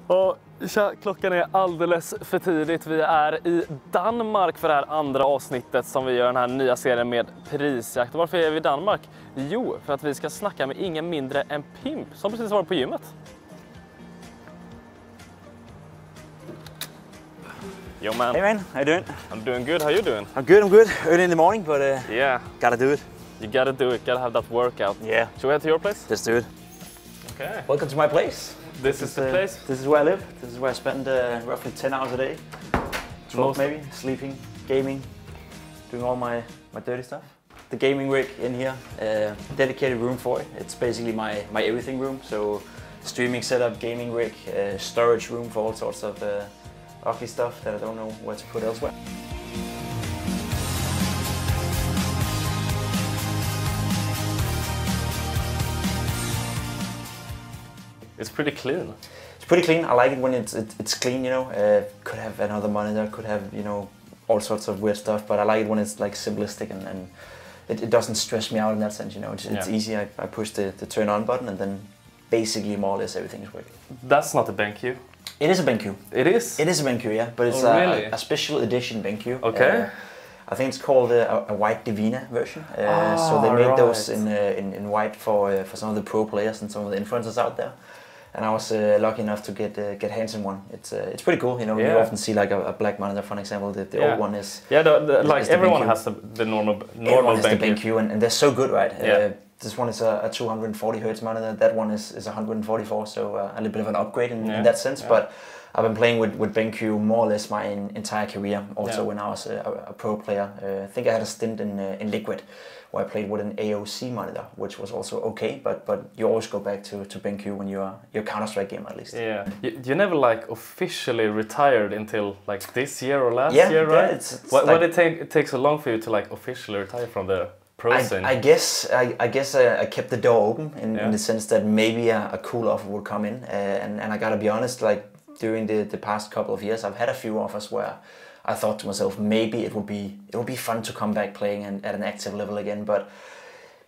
Och tja, klockan är alldeles för tidigt. Vi är i Danmark för det här andra avsnittet som vi gör den här nya serien med Prisjakt. Och varför är vi i Danmark? Jo, för att vi ska snacka med ingen mindre än Pimp som precis var på gymmet. Yo man. Hey man, how you doing? I'm doing good, how you doing? I'm good. Early in the morning, but yeah, gotta do it. You gotta do it, gotta have that workout. Yeah. Should we head to your place? Let's do it. Okay. Welcome to my place. This is the place? This is where I live. This is where I spend roughly 10 hours a day. 12 maybe, sleeping, gaming, doing all my dirty stuff. The gaming rig in here, dedicated room for it. It's basically my everything room. So streaming setup, gaming rig, storage room for all sorts of ugly stuff that I don't know where to put elsewhere. It's pretty clean. It's pretty clean. I like it when it's clean, you know. Could have another monitor, could have, you know, all sorts of weird stuff, but I like it when it's like simplistic and it doesn't stress me out in that sense, you know. It's easy. I push the turn on button and then basically more or less everything is working. That's not a BenQ. It is a BenQ. It is? It is a BenQ, yeah, but it's really? a special edition BenQ. Okay. I think it's called a white Divina version. So they made those in white for some of the pro players and some of the influencers out there. And I was lucky enough to get hands on one. It's pretty cool, you know. You often see like a black monitor, for example. The old one is like everyone has the normal BenQ, and they're so good, right? Yeah. This one is a 240 Hz monitor. That one is 144, so a little bit of an upgrade in that sense. Yeah. But I've been playing with BenQ more or less my entire career. Also, when I was a pro player, I think I had a stint in Liquid, where I played with an AOC monitor, which was also okay. But you always go back to BenQ when you're Counter-Strike gamer at least. Yeah. You never like officially retired until like this year or last year, right? Yeah, it's why did it take so long for you to like officially retire from the pro scene? I guess I kept the door open in the sense that maybe a cool offer would come in, and I gotta be honest, like during the past couple of years, I've had a few offers where I thought to myself, maybe it would be fun to come back playing at an active level again. But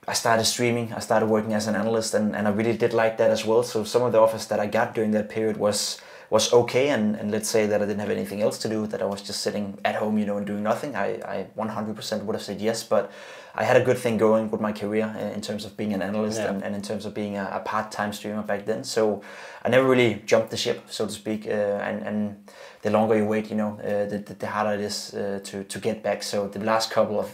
I started streaming, I started working as an analyst, and I really did like that as well. So some of the offers that I got during that period was okay, and let's say that I didn't have anything else to do, that I was just sitting at home, you know, and doing nothing, I 100% would have said yes. But I had a good thing going with my career in terms of being an analyst and in terms of being a part-time streamer back then. So I never really jumped the ship, so to speak, and the longer you wait, you know, the harder it is to get back. So the last couple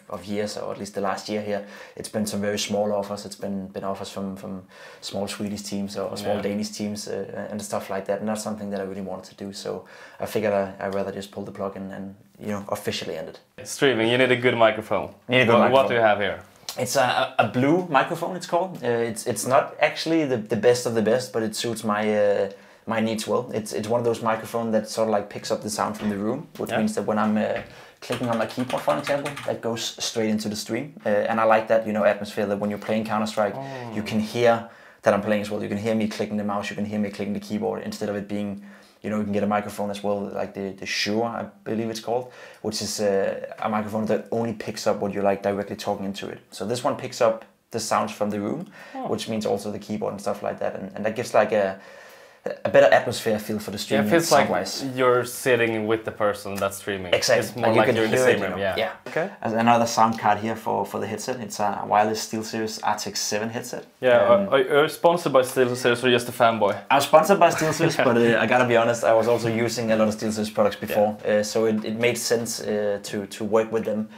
of years, or at least the last year here, it's been some very small offers. It's been offers from small Swedish teams or small Danish teams and stuff like that. And that's something that I really wanted to do. So I figured I'd rather just pull the plug and you know, officially end it. Streaming, you need a good microphone. Need a good microphone. What do you have here? It's a blue microphone, it's called. It's not actually the best of the best, but it suits my needs well. It's one of those microphones that sort of like picks up the sound from the room, which means that when I'm clicking on my keyboard, for example, that goes straight into the stream. And I like that, you know, atmosphere that when you're playing Counter-Strike, you can hear that I'm playing as well. You can hear me clicking the mouse, you can hear me clicking the keyboard, instead of it being, you know, you can get a microphone as well, like the Shure, I believe it's called, which is a microphone that only picks up what you're like directly talking into it. So this one picks up the sounds from the room, which means also the keyboard and stuff like that, and that gives like a better atmosphere feel for the streaming. Yeah, it feels like you're sitting with the person that's streaming. Exactly. It's more like you're in the same room. Yeah. Okay. As another sound card here for the headset. It's a wireless SteelSeries RTX 7 headset. Yeah. Are you sponsored by SteelSeries or just a fanboy? I was sponsored by SteelSeries, but I gotta be honest, I was also using a lot of SteelSeries products before, so it made sense to work with them.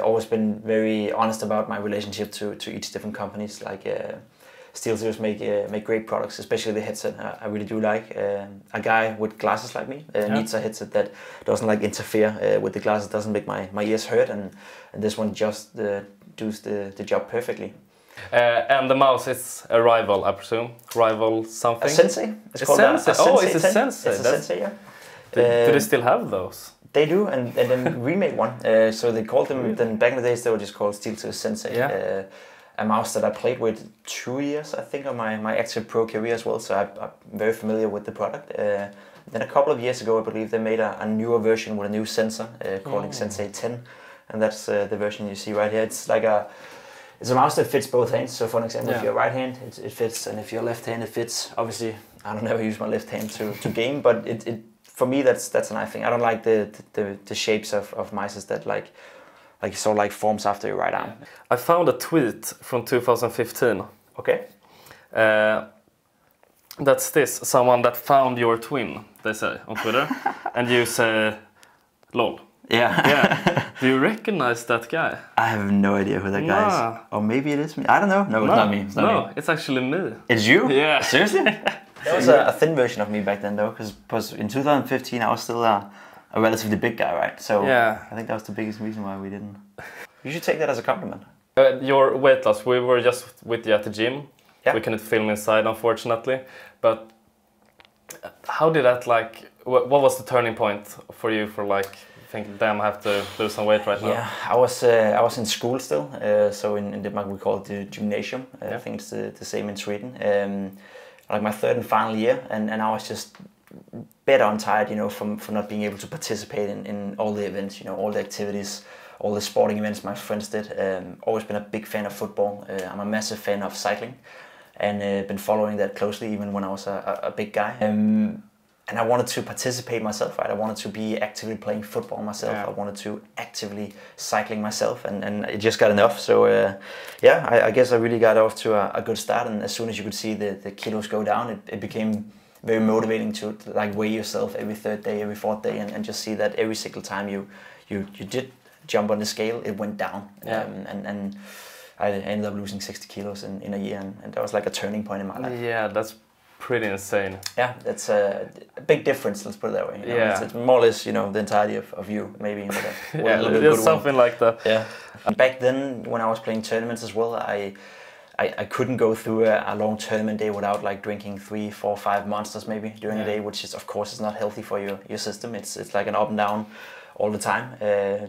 Always been very honest about my relationship to each different companies. Like SteelSeries make great products, especially the headset. I really do like. A guy with glasses like me needs a headset that doesn't like interfere with the glasses, doesn't make my ears hurt, and this one just does the job perfectly. And the mouse is a rival, I presume. Rival something? A Sensei. It's called a Sensei. Oh, it's a 10. Sensei. It's a Sensei, yeah. Do they still have those? They do, and then remade one. So they called them, then back in the days they were just called SteelSeries Sensei. Yeah. A mouse that I played with 2 years, I think, of my active pro career as well, so I'm very familiar with the product. Then a couple of years ago, I believe they made a newer version with a new sensor called Sensei 10, and that's the version you see right here. It's like it's a mouse that fits both hands. So for example, if you're right hand, it fits, and if you're left hand, it fits. Obviously, I don't ever use my left hand to game, but it for me that's a nice thing. I don't like the shapes of mice that like sort of like forms after your right arm. I found a tweet from 2015. Okay. That's this, someone that found your twin, they say on Twitter, and you say, lol. Yeah. Do you recognize that guy? I have no idea who that guy is. Or maybe it is me. I don't know. No, it's not me. It's not me. It's actually me. It's you? Yeah. Seriously? That was a thin version of me back then, though, because in 2015 I was still a relatively big guy, right? So I think that was the biggest reason why we didn't. You should take that as a compliment. Your weight loss, we were just with you at the gym. Yeah. We couldn't film inside, unfortunately. But how did that, like, what was the turning point for you for, like, think, damn, I have to lose some weight right now? Yeah, I was in school still. So in Denmark we call it the gymnasium. I think it's the same in Sweden. Like my third and final year, and I was just better and tired, you know, from not being able to participate in all the events, you know, all the activities, all the sporting events my friends did. Always been a big fan of football. I'm a massive fan of cycling, and been following that closely even when I was a big guy. And I wanted to participate myself, right? I wanted to be actively playing football myself. I wanted to actively cycling myself, and it just got enough. So I guess I really got off to a good start. And as soon as you could see the kilos go down, it became very motivating to like weigh yourself every third day, every fourth day, and just see that every single time you did jump on the scale, it went down. And I ended up losing 60 kilos in a year, and that was like a turning point in my life. Yeah, that's pretty insane. Yeah, that's a big difference, let's put it that way. You know, it's more or less, you know, the entirety of you, maybe. With a little bit just something like that. Yeah. Back then, when I was playing tournaments as well, I couldn't go through a long tournament day without like drinking 3, 4, 5 monsters maybe during the day, which is of course is not healthy for your system. It's like an up and down all the time.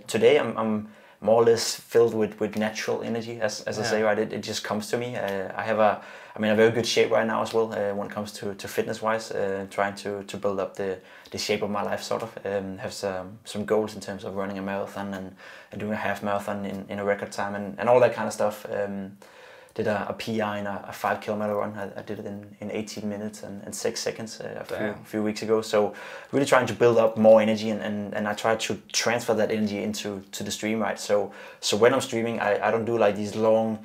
Today I'm more or less filled with natural energy, as I say, right? It just comes to me. I'm in a very good shape right now as well when it comes to fitness wise, trying to build up the shape of my life sort of. Have some goals in terms of running a marathon and doing a half marathon in a record time and all that kind of stuff. Did a PR in a 5 kilometer run. I did it in 18 minutes and 6 seconds a few weeks ago. So really trying to build up more energy and I try to transfer that energy into the stream, right? So when I'm streaming, I don't do like these long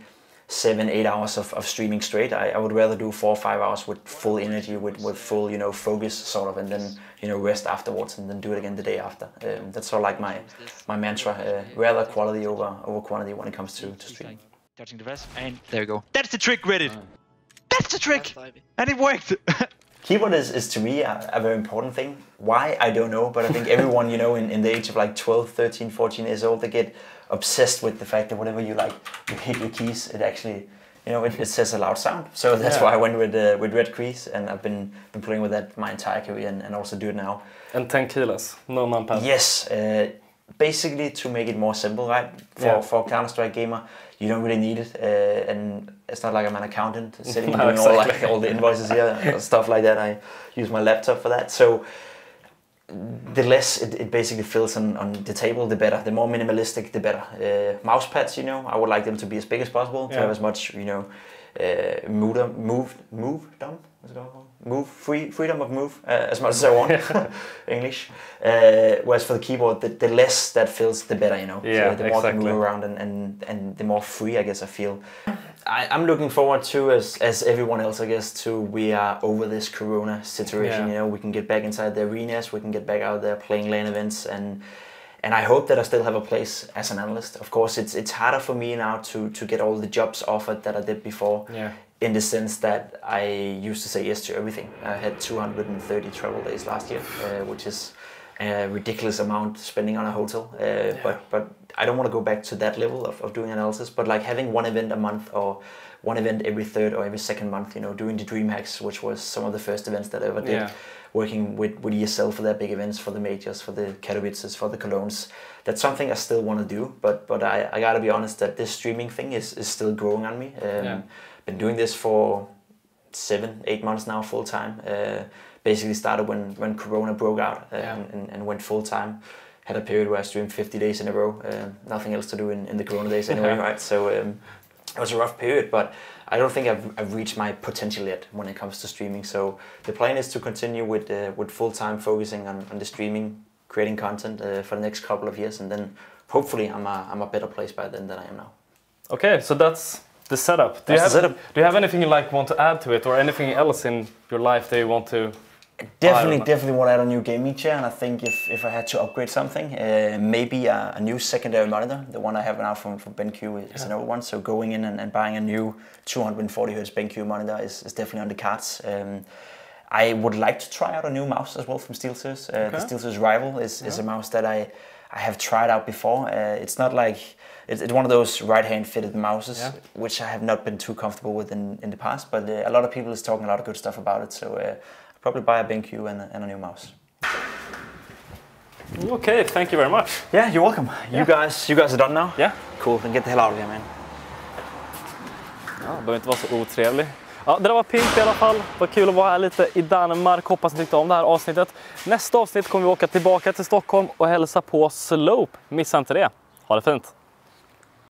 7-8 hours of streaming straight. I would rather do 4 or 5 hours with full energy, with full, you know, focus sort of, and then, you know, rest afterwards and then do it again the day after. That's sort of like my mantra, rather quality over quantity when it comes to streaming. Touching the vest, and there we go. That's the trick, Reddit! That's the trick! And it worked! Keyboard is to me a very important thing. Why? I don't know, but I think everyone, you know, in the age of like 12, 13, 14 years old, they get obsessed with the fact that whatever you like, you hit your keys, it actually, you know, it says a loud sound. So that's why I went with red keys, and I've been playing with that my entire career and also do it now. And 10 kilos, no numpad. Yes, basically to make it more simple, right? For a Counter-Strike gamer, you don't really need it, and it's not like I'm an accountant sitting and doing all the invoices here, stuff like that. I use my laptop for that. So the less it basically fills on the table, the better. The more minimalistic, the better. Mouse pads, you know, I would like them to be as big as possible, to have as much, you know, freedom of move as much as I want. English. Whereas for the keyboard, the less that fills, the better, you know. Yeah, so the more I can move around and the more free, I guess, I feel. I'm looking forward to, as everyone else, I guess, to we are over this Corona situation. You know, we can get back inside the arenas, we can get back out there playing LAN events, and I hope that I still have a place as an analyst. Of course, it's harder for me now to get all the jobs offered that I did before. In the sense that I used to say yes to everything. I had 230 travel days last year, which is a ridiculous amount spending on a hotel. But I don't want to go back to that level of doing analysis. But like having one event a month or one event every third or every second month, you know, doing the Dream Hacks, which was some of the first events that I ever did, working with ESL for their big events, for the majors, for the Katowices, for the Colognes. That's something I still want to do. But I gotta be honest that this streaming thing is still growing on me. Been doing this for 7-8 months now, full time. Basically started when Corona broke out and went full time. Had a period where I streamed 50 days in a row. Nothing else to do in the Corona days anyway, right? So it was a rough period, but I don't think I've reached my potential yet when it comes to streaming. So the plan is to continue with full-time focusing on the streaming, creating content for the next couple of years, and then hopefully I'm a better place by then than I am now. Okay, so that's the setup. Do you have anything you want to add to it, or anything else in your life that you want to? Definitely want to add a new gaming chair, and I think if I had to upgrade something, maybe a new secondary monitor. The one I have now from BenQ is an old one, so going in and buying a new 240Hz BenQ monitor is definitely on the cards. I would like to try out a new mouse as well from SteelSeries. The SteelSeries Rival is a mouse that I have tried out before. It's not like it's one of those right-hand fitted mouses, which I have not been too comfortable with in the past, but a lot of people is talking a lot of good stuff about it, so probably buy a BenQ and a new mouse. Okay, thank you very much. Yeah, you're welcome. Yeah. You guys are done now? Yeah. Cool, then get the hell out of here, man. Ja, behöver inte vara så otrevlig. Ja, det där var pimp i alla fall. Vad kul att vara här lite i Danmark. Hoppas ni tyckte om det här avsnittet. Nästa avsnitt kommer vi åka tillbaka till Stockholm och hälsa på Slope. Missa inte det. Ha det fint.